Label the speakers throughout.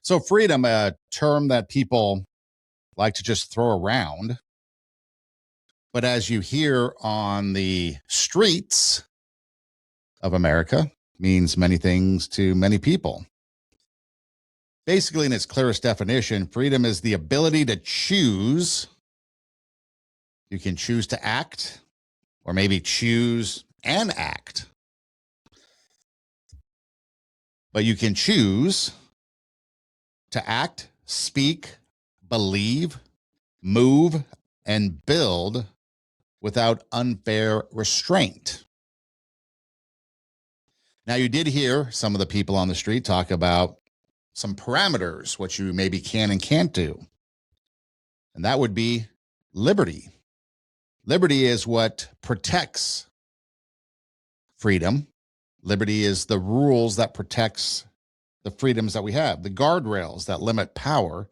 Speaker 1: So, freedom, a term that people like to just throw around. But as you hear on the streets of America, means many things to many people. Basically, in its clearest definition, freedom is the ability to choose. You can choose to act, or maybe choose and act. But you can choose to act, speak, believe, move, and build without unfair restraint. Now, you did hear some of the people on the street talk about some parameters, what you maybe can and can't do. And that would be liberty. Liberty is what protects freedom. Liberty is the rules that protects the freedoms that we have, the guardrails that limit power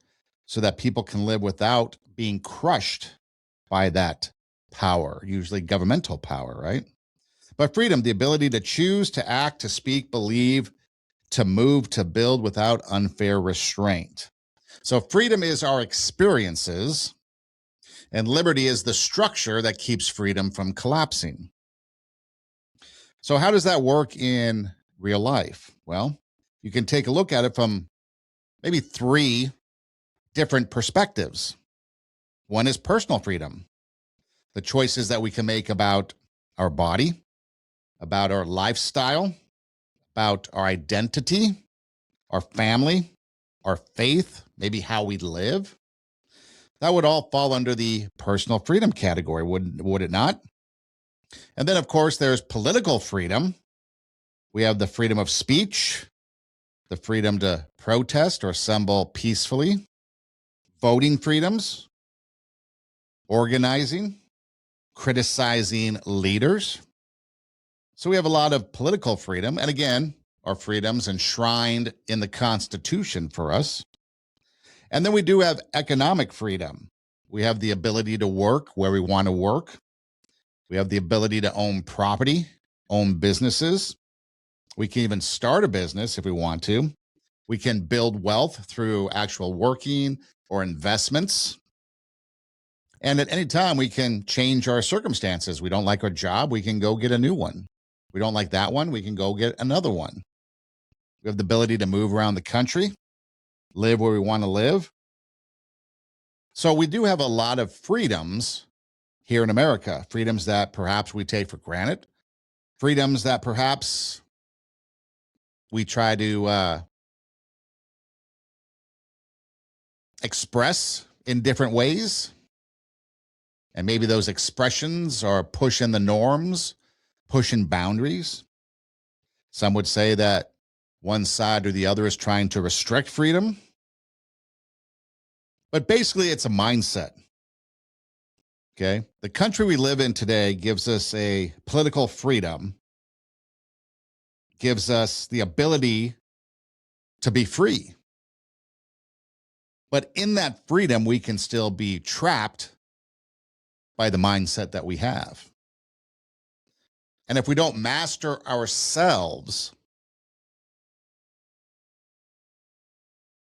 Speaker 1: so that people can live without being crushed by that power, usually governmental power, right? But freedom, the ability to choose, to act, to speak, believe, to move, to build without unfair restraint. So freedom is our experiences, and liberty is the structure that keeps freedom from collapsing. So how does that work in real life? Well, you can take a look at it from maybe three different perspectives. One is personal freedom, the choices that we can make about our body, about our lifestyle, about our identity, our family, our faith, maybe how we live. That would all fall under the personal freedom category, would it not? And then, of course, there's political freedom. We have the freedom of speech, the freedom to protest or assemble peacefully, voting freedoms, organizing, criticizing leaders. So we have a lot of political freedom. And again, our freedoms enshrined in the Constitution for us. And then we do have economic freedom. We have the ability to work where we want to work. We have the ability to own property, own businesses. We can even start a business if we want to. We can build wealth through actual working or investments. And at any time, we can change our circumstances. We don't like our job, we can go get a new one. We don't like that one, we can go get another one. We have the ability to move around the country, live where we want to live. So we do have a lot of freedoms here in America, freedoms that perhaps we take for granted, freedoms that perhaps we try to express in different ways. And maybe those expressions are pushing the norms, pushing boundaries. Some would say that one side or the other is trying to restrict freedom. But basically, it's a mindset. Okay? The country we live in today gives us a political freedom, gives us the ability to be free. But in that freedom, we can still be trapped by the mindset that we have. And if we don't master ourselves,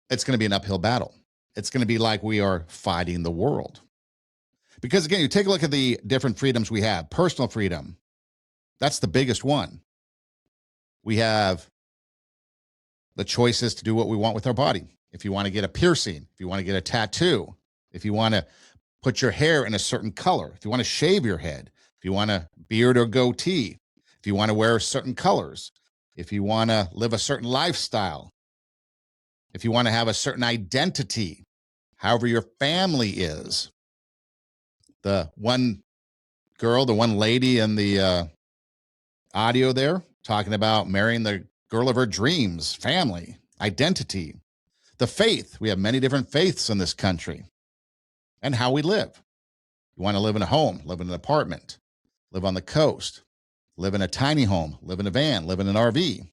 Speaker 1: it's going to be an uphill battle. It's going to be like we are fighting the world. Because again, you take a look at the different freedoms we have. Personal freedom, that's the biggest one. We have the choices to do what we want with our body. If you want to get a piercing, if you want to get a tattoo, if you want to put your hair in a certain color, if you want to shave your head, if you want a beard or goatee, if you want to wear certain colors, if you want to live a certain lifestyle, if you want to have a certain identity, however your family is. The one girl, the one lady in the audio there talking about marrying the girl of her dreams, family, identity, the faith. We have many different faiths in this country and how we live. You want to live in a home, live in an apartment, live on the coast, live in a tiny home, live in a van, live in an RV.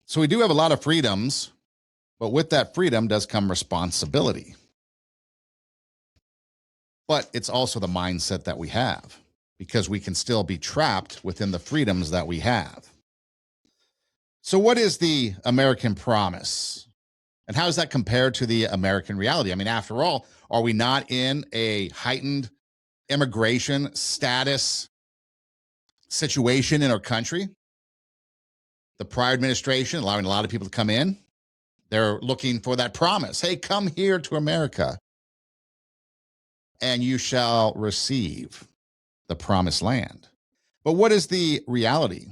Speaker 1: So we do have a lot of freedoms, but with that freedom does come responsibility. But it's also the mindset that we have, because we can still be trapped within the freedoms that we have. So, what is the American promise? And how does that compare to the American reality? I mean, after all, are we not in a heightened immigration status situation in our country? The prior administration allowing a lot of people to come in. They're looking for that promise. Hey, come here to America and you shall receive the promised land. But what is the reality?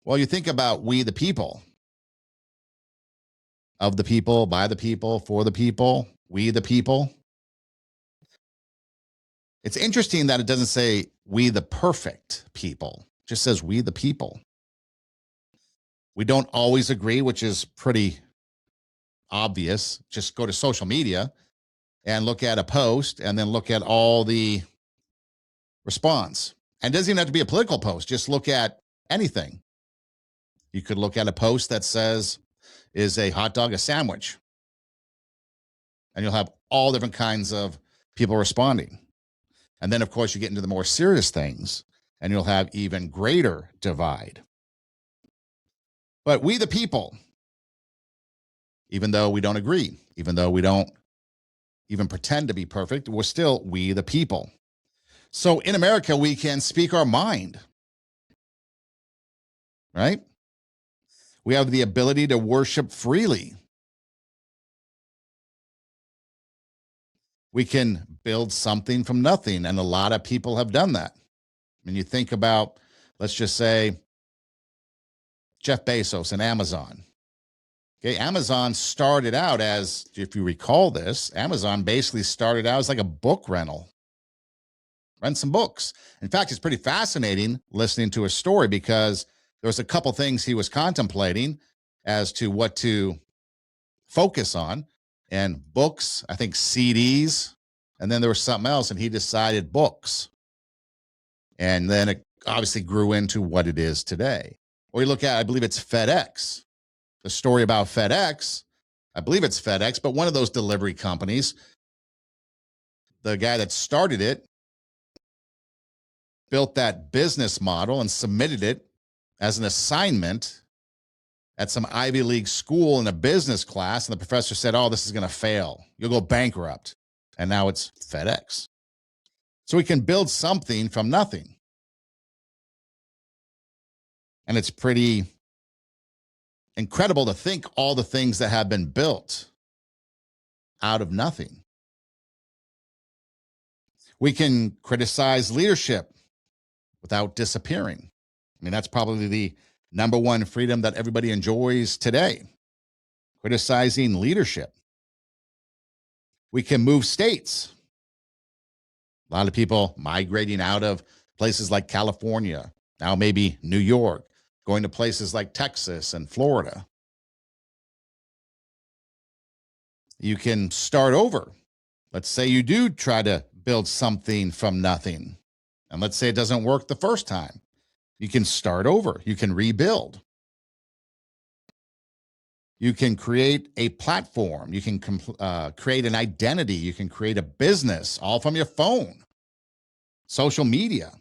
Speaker 1: Well, you think about we the people, of the people, by the people, for the people, we the people. It's interesting that it doesn't say we the perfect people, it just says we the people. We don't always agree, which is pretty obvious. Just go to social media and look at a post and then look at all the response. And it doesn't even have to be a political post, just look at anything. You could look at a post that says, is a hot dog a sandwich? And you'll have all different kinds of people responding. And then, of course, you get into the more serious things and you'll have even greater divide. But we, the people, even though we don't agree, even though we don't even pretend to be perfect, we're still we, the people. So in America, we can speak our mind, right? We have the ability to worship freely. We can build something from nothing, and a lot of people have done that. When you think about, let's just say, Jeff Bezos and Amazon. Okay, Amazon started out as, if you recall this, Amazon basically started out as like a book rental. Rent some books. In fact, it's pretty fascinating listening to his story because there was a couple things he was contemplating as to what to focus on. And books, I think CDs, and then there was something else, and he decided books. And then it obviously grew into what it is today. Or you look at, I believe it's FedEx. The story about FedEx, I believe it's FedEx, but one of those delivery companies, the guy that started it built that business model and submitted it as an assignment at some Ivy League school in a business class. And the professor said, oh, this is going to fail. You'll go bankrupt. And now it's FedEx. So we can build something from nothing. And it's pretty incredible to think all the things that have been built out of nothing. We can criticize leadership without disappearing. I mean, that's probably the number one freedom that everybody enjoys today, criticizing leadership. We can move states. A lot of people migrating out of places like California, now maybe New York, going to places like Texas and Florida. You can start over. Let's say you do try to build something from nothing. And let's say it doesn't work the first time. You can start over. You can rebuild. You can create a platform. You can create an identity. You can create a business all from your phone, social media.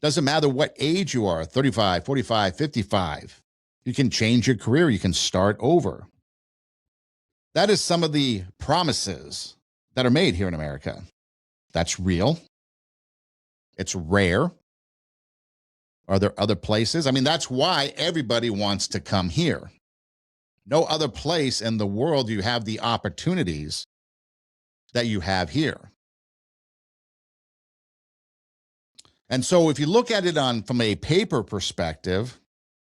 Speaker 1: Doesn't matter what age you are, 35, 45, 55. You can change your career. You can start over. That is some of the promises that are made here in America. That's real. It's rare. Are there other places? I mean, that's why everybody wants to come here. No other place in the world do you have the opportunities that you have here. And so if you look at it from a paper perspective,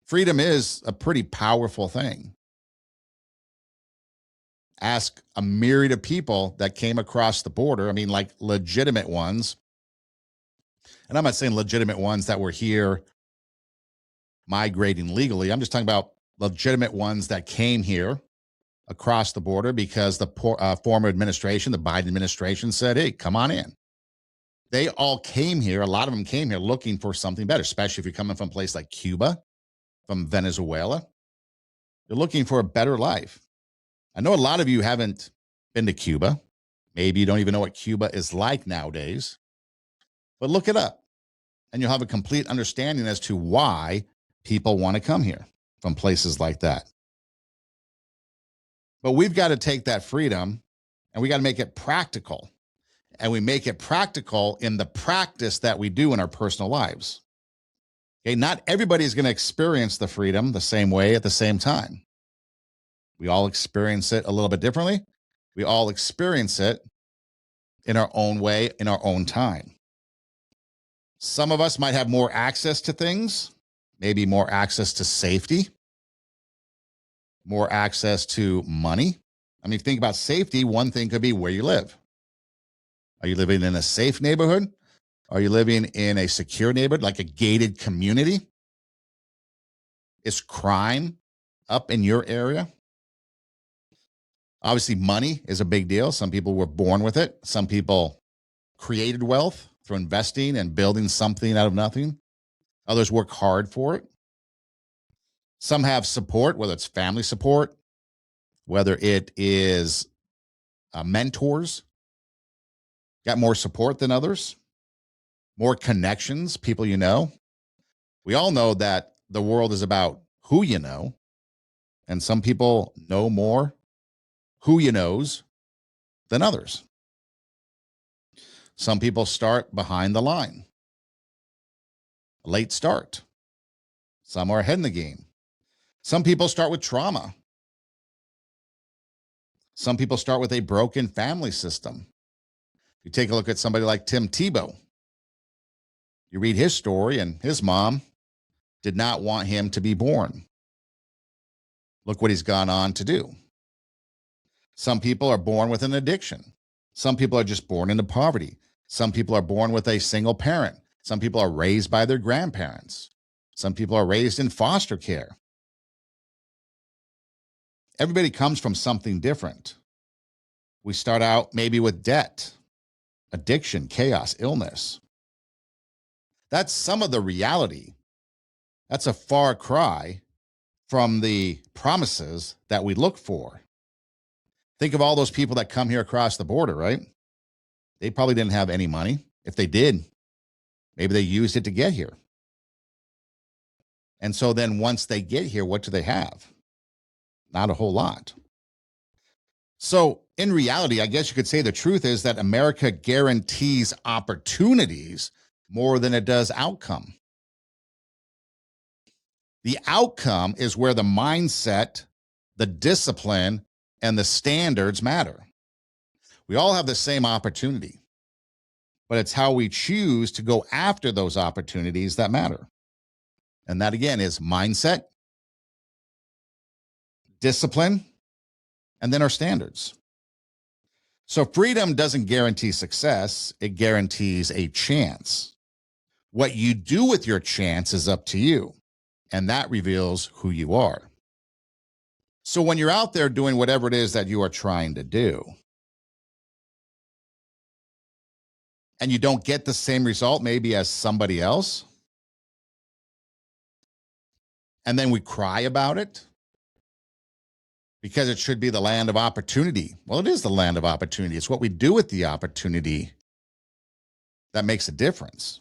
Speaker 1: freedom is a pretty powerful thing. Ask a myriad of people that came across the border. I mean, like legitimate ones. And I'm not saying legitimate ones that were here migrating legally. I'm just talking about legitimate ones that came here across the border because the former administration, the Biden administration, said, hey, come on in. They all came here. A lot of them came here looking for something better, especially if you're coming from a place like Cuba, from Venezuela. You're looking for a better life. I know a lot of you haven't been to Cuba. Maybe you don't even know what Cuba is like nowadays. But look it up, and you'll have a complete understanding as to why People want to come here from places like that. But we've got to take that freedom and we got to make it practical. And we make it practical in the practice that we do in our personal lives. Okay, not everybody is going to experience the freedom the same way at the same time. We all experience it a little bit differently. We all experience it in our own way, in our own time. Some of us might have more access to things, maybe more access to safety, more access to money. I mean, think about safety. One thing could be where you live. Are you living in a safe neighborhood? Are you living in a secure neighborhood, like a gated community? Is crime up in your area? Obviously, money is a big deal. Some people were born with it. Some people created wealth through investing and building something out of nothing. Others work hard for it. Some have support, whether it's family support, whether it is mentors, got more support than others, more connections, people you know. We all know that the world is about who you know, and some people know more who you knows than others. Some people start behind the line, late start. Some are ahead in the game. Some people start with trauma. Some people start with a broken family system. You take a look at somebody like Tim Tebow. You read his story, and his mom did not want him to be born. Look what he's gone on to do. Some people are born with an addiction. Some people are just born into poverty. Some people are born with a single parent. Some people are raised by their grandparents. Some people are raised in foster care. Everybody comes from something different. We start out maybe with debt, addiction, chaos, illness. That's some of the reality. That's a far cry from the promises that we look for. Think of all those people that come here across the border, right? They probably didn't have any money. If they did, maybe they used it to get here. And so then once they get here, what do they have? Not a whole lot. So in reality, I guess you could say the truth is that America guarantees opportunities more than it does outcome. The outcome is where the mindset, the discipline, and the standards matter. We all have the same opportunity, but it's how we choose to go after those opportunities that matter. And that again is mindset, discipline, and then our standards. So freedom doesn't guarantee success, it guarantees a chance. What you do with your chance is up to you, and that reveals who you are. So when you're out there doing whatever it is that you are trying to do, and you don't get the same result maybe as somebody else, and then we cry about it because it should be the land of opportunity. Well, it is the land of opportunity. It's what we do with the opportunity that makes a difference.